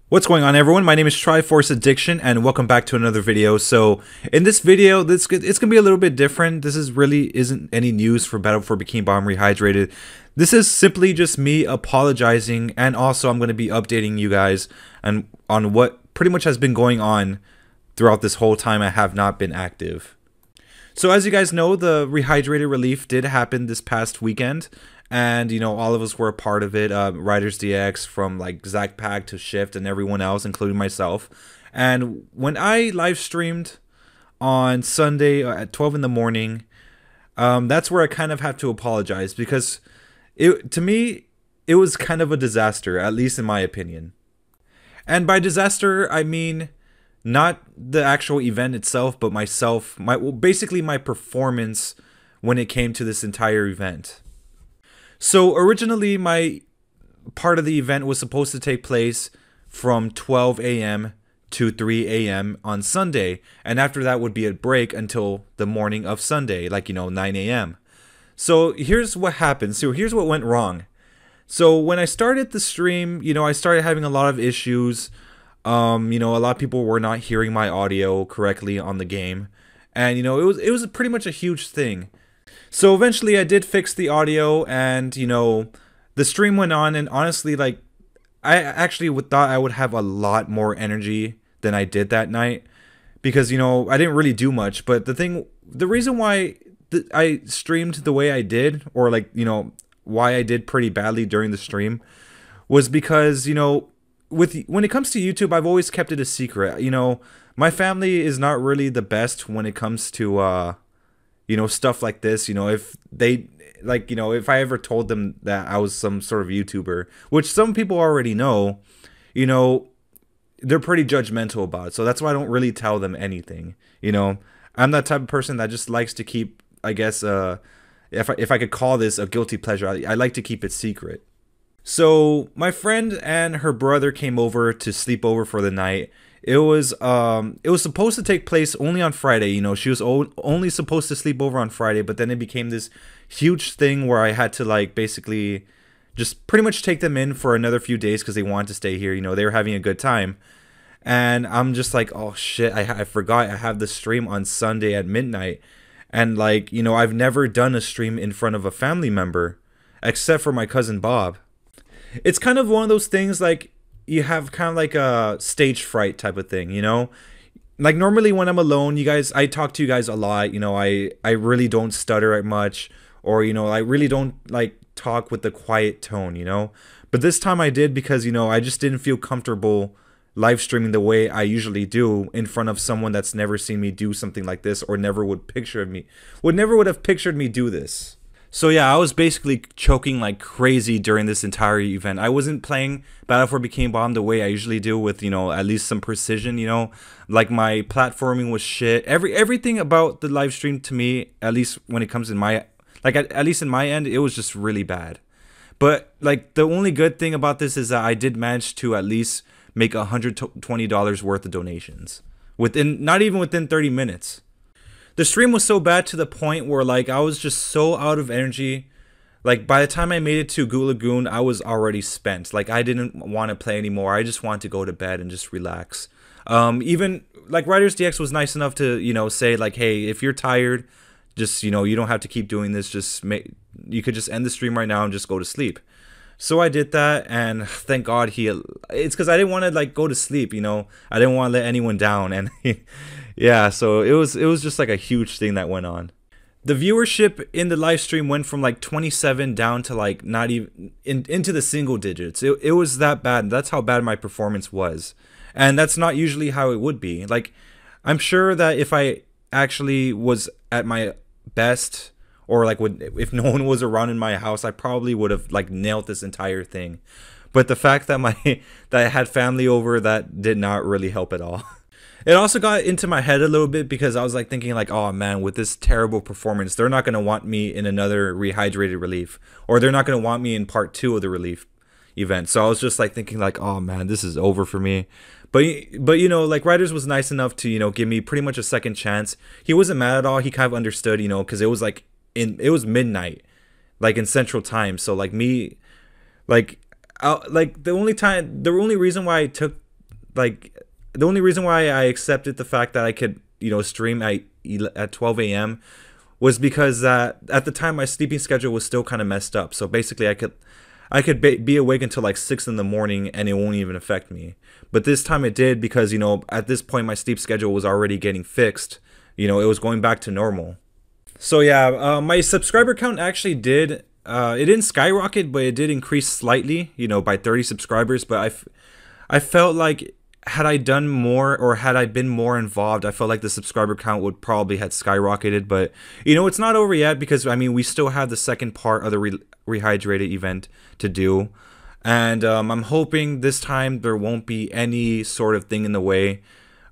What's going on, everyone? My name is Triforce Addiction and welcome back to another video. So in this video, it's gonna be a little bit different. This isn't any news for Battle for Bikini Bottom Rehydrated. This is simply just me apologizing, and also I'm gonna be updating you guys on what pretty much has been going on throughout this whole time I have not been active. So as you guys know, the Rehydrated Relief did happen this past weekend. And, you know, all of us were a part of it. Riders DX, from like Zach Pack to Shift and everyone else, including myself. And when I live streamed on Sunday at 12 in the morning, that's where I kind of have to apologize, because to me, it was kind of a disaster, at least in my opinion. And by disaster, I mean not the actual event itself, but basically my performance when it came to this entire event. So originally, my part of the event was supposed to take place from 12 a.m. to 3 a.m. on Sunday, and after that would be a break until the morning of Sunday, like, 9 a.m. So here's what happened. So here's what went wrong. So when I started the stream, I started having a lot of issues. A lot of people were not hearing my audio correctly on the game, and it was pretty much a huge thing. So eventually I did fix the audio, and the stream went on, and honestly, like, I actually thought I would have a lot more energy than I did that night, because I didn't really do much. But the reason why I streamed the way I did, or like why I did pretty badly during the stream, was because when it comes to YouTube, I've always kept it a secret. My family is not really the best when it comes to stuff like this. If they if I ever told them that I was some sort of YouTuber, which some people already know, they're pretty judgmental about it. So that's why I don't really tell them anything. I'm that type of person that just likes to keep, I guess, if I could call this a guilty pleasure, I like to keep it secret. So my friend and her brother came over to sleep over for the night. It was supposed to take place only on Friday. She was only supposed to sleep over on Friday, but then it became this huge thing where I had to basically just pretty much take them in for another few days because they wanted to stay here. They were having a good time, and I'm just like, oh shit, I forgot I have the stream on Sunday at midnight, and I've never done a stream in front of a family member except for my cousin Bob. It's kind of one of those things, like, you have kind of like a stage fright type of thing, like normally when I'm alone, I talk to you guys a lot, I really don't stutter much, or I really don't talk with the quiet tone, but this time I did, because I just didn't feel comfortable live streaming the way I usually do in front of someone that's never seen me do something like this, or never would have pictured me do this. So yeah, I was basically choking like crazy during this entire event. I wasn't playing Battle for Bikini Bottom the way I usually do, with at least some precision. Like, my platforming was shit. Everything about the live stream, to me, at least when it comes in my at least in my end, it was just really bad. But the only good thing about this is that I did manage to at least make $120 worth of donations not even within 30 minutes. The stream was so bad to the point where I was just so out of energy. By the time I made it to Goo Lagoon, I was already spent. I didn't want to play anymore. I just wanted to go to bed and just relax. Even Riders DX was nice enough to say hey, if you're tired, just you don't have to keep doing this. You could just end the stream right now and just go to sleep. So I did that, and thank God it's because I didn't want to go to sleep. I didn't want to let anyone down, and yeah, so it was just a huge thing that went on. The viewership in the live stream went from 27 down to not even into the single digits. It was that bad. That's how bad my performance was, and that's not usually how it would be. I'm sure that if I actually was at my best, or if no one was around in my house, I probably would have nailed this entire thing. But the fact that that I had family over, that did not really help at all. It also got into my head a little bit, because I was thinking oh man, with this terrible performance, they're not going to want me in another Rehydrated Relief, or they're not going to want me in part 2 of the Relief event. So I was just thinking oh man, this is over for me. But Riders was nice enough to give me pretty much a second chance. He wasn't mad at all. He kind of understood, because it was it was midnight, in Central Time. So the only reason why I took like, the only reason why I accepted the fact that I could, you know, stream at 12 a.m. was because at the time my sleeping schedule was still kind of messed up. So basically I could be awake until like 6 in the morning and it won't even affect me. But this time it did, because, you know, at this point my sleep schedule was already getting fixed. You know, it was going back to normal. So yeah, my subscriber count actually did, it didn't skyrocket, but it did increase slightly, you know, by 30 subscribers. But I felt like, had I done more, or had I been more involved, I felt like the subscriber count would probably have skyrocketed. But, you know, it's not over yet, because, I mean, we still have the second part of the Rehydrated event to do. And I'm hoping this time there won't be any sort of thing in the way.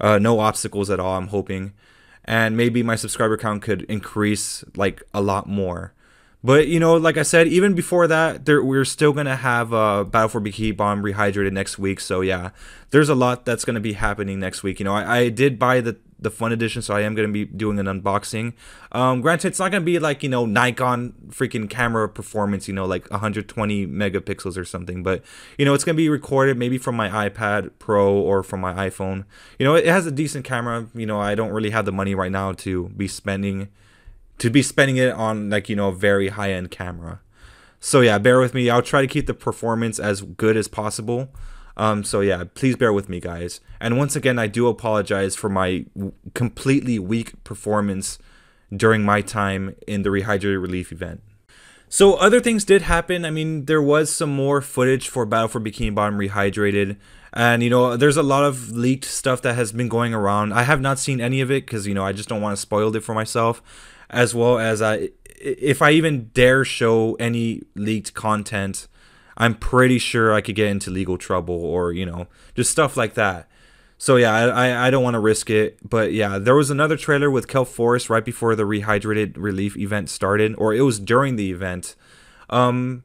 No obstacles at all, I'm hoping. And maybe my subscriber count could increase, like, a lot more. But, you know, like I said, even before that, we're still going to have Battle for Bikini Bottom Rehydrated next week. So, yeah, there's a lot that's going to be happening next week. You know, I did buy the Fun Edition, so I am going to be doing an unboxing. Granted, it's not going to be like, you know, Nikon freaking camera performance, you know, like 120 megapixels or something. But, you know, it's going to be recorded maybe from my iPad Pro or from my iPhone. You know, it has a decent camera. You know, I don't really have the money right now to be spending it on, like, you know, a very high-end camera. So yeah, bear with me. I'll try to keep the performance as good as possible. So yeah, please bear with me, guys. And once again, I do apologize for my completely weak performance during my time in the Rehydrated Relief event. So other things did happen. I mean, there was some more footage for Battle for Bikini Bottom Rehydrated. And, you know, there's a lot of leaked stuff that has been going around. I have not seen any of it because, you know, I just don't want to spoil it for myself. As well as if I even dare show any leaked content, I'm pretty sure I could get into legal trouble, or, you know, just stuff like that. So yeah, I don't want to risk it. But yeah, there was another trailer with Kelp Forest right before the Rehydrated Relief event started, or it was during the event. I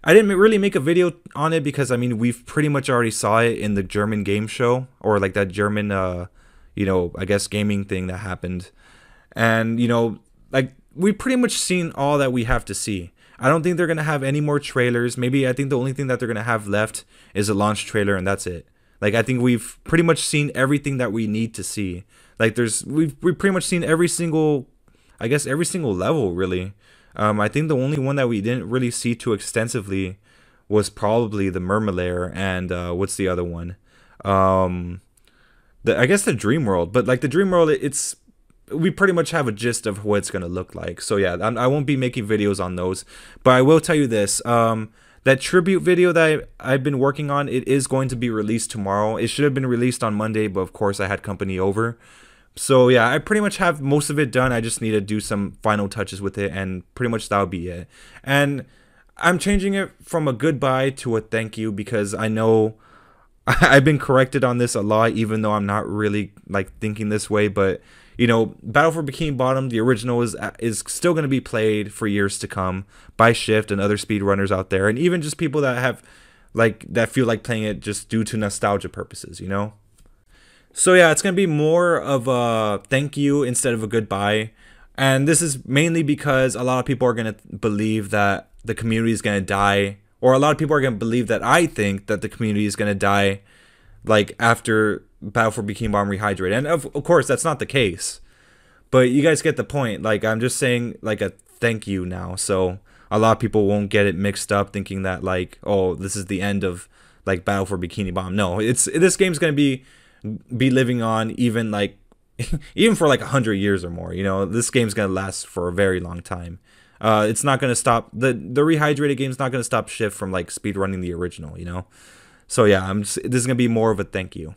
didn't really make a video on it because, I mean, we've pretty much already saw it in the German game show, or like that German, you know, I guess gaming thing that happened. And, you know, like, we've pretty much seen all that we have to see. I don't think they're going to have any more trailers. Maybe I think the only thing that they're going to have left is a launch trailer, and that's it. Like, I think we've pretty much seen everything that we need to see. Like, we've pretty much seen every single, I guess, every single level, really. I think the only one that we didn't really see too extensively was probably the Mermalair and what's the other one? I guess the Dream World. But like the Dream World, we pretty much have a gist of what it's going to look like. So yeah, I won't be making videos on those. But I will tell you this. That tribute video that I've been working on, it is going to be released tomorrow. It should have been released on Monday, but of course I had company over. So yeah, I pretty much have most of it done. I just need to do some final touches with it, and pretty much that'll be it. And I'm changing it from a goodbye to a thank you, because I know I've been corrected on this a lot, even though I'm not really like thinking this way. But you know, Battle for Bikini Bottom, the original, is still going to be played for years to come by Shift and other speedrunners out there, and even just people that have that feel like playing it just due to nostalgia purposes, you know. So yeah, it's going to be more of a thank you instead of a goodbye. And this is mainly because a lot of people are going to believe that the community is going to die, or a lot of people are going to believe that I think that the community is going to die, like, after Battle for Bikini Bottom Rehydrated. And of course, that's not the case. But you guys get the point. Like, I'm just saying, like, a thank you now. So a lot of people won't get it mixed up thinking that, like, oh, this is the end of, like, Battle for Bikini Bottom. No, this game's going to be living on even, like, even for like 100 years or more. You know, this game's going to last for a very long time. It's not going to stop. The Rehydrated game's not going to stop Shift from, like, speedrunning the original, you know. So yeah, this is going to be more of a thank you.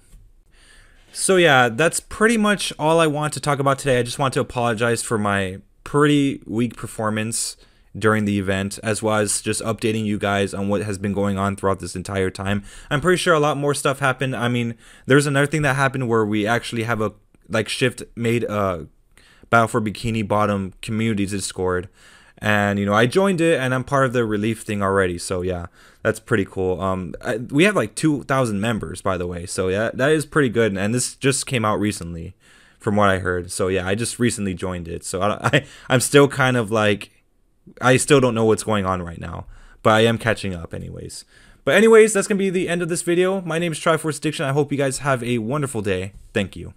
So yeah, that's pretty much all I want to talk about today. I just want to apologize for my pretty weak performance during the event, as well as just updating you guys on what has been going on throughout this entire time. I'm pretty sure a lot more stuff happened. I mean, there's another thing that happened where we actually have a, like, Shift made a Battle for Bikini Bottom community Discord. And, you know, I joined it, and I'm part of the relief thing already. So yeah, that's pretty cool. We have like 2,000 members, by the way. So yeah, that is pretty good. And this just came out recently, from what I heard. So yeah, I just recently joined it. So I'm still kind of like, I still don't know what's going on right now, but I am catching up anyways. But anyways, that's going to be the end of this video. My name is Triforce Addiction. I hope you guys have a wonderful day. Thank you.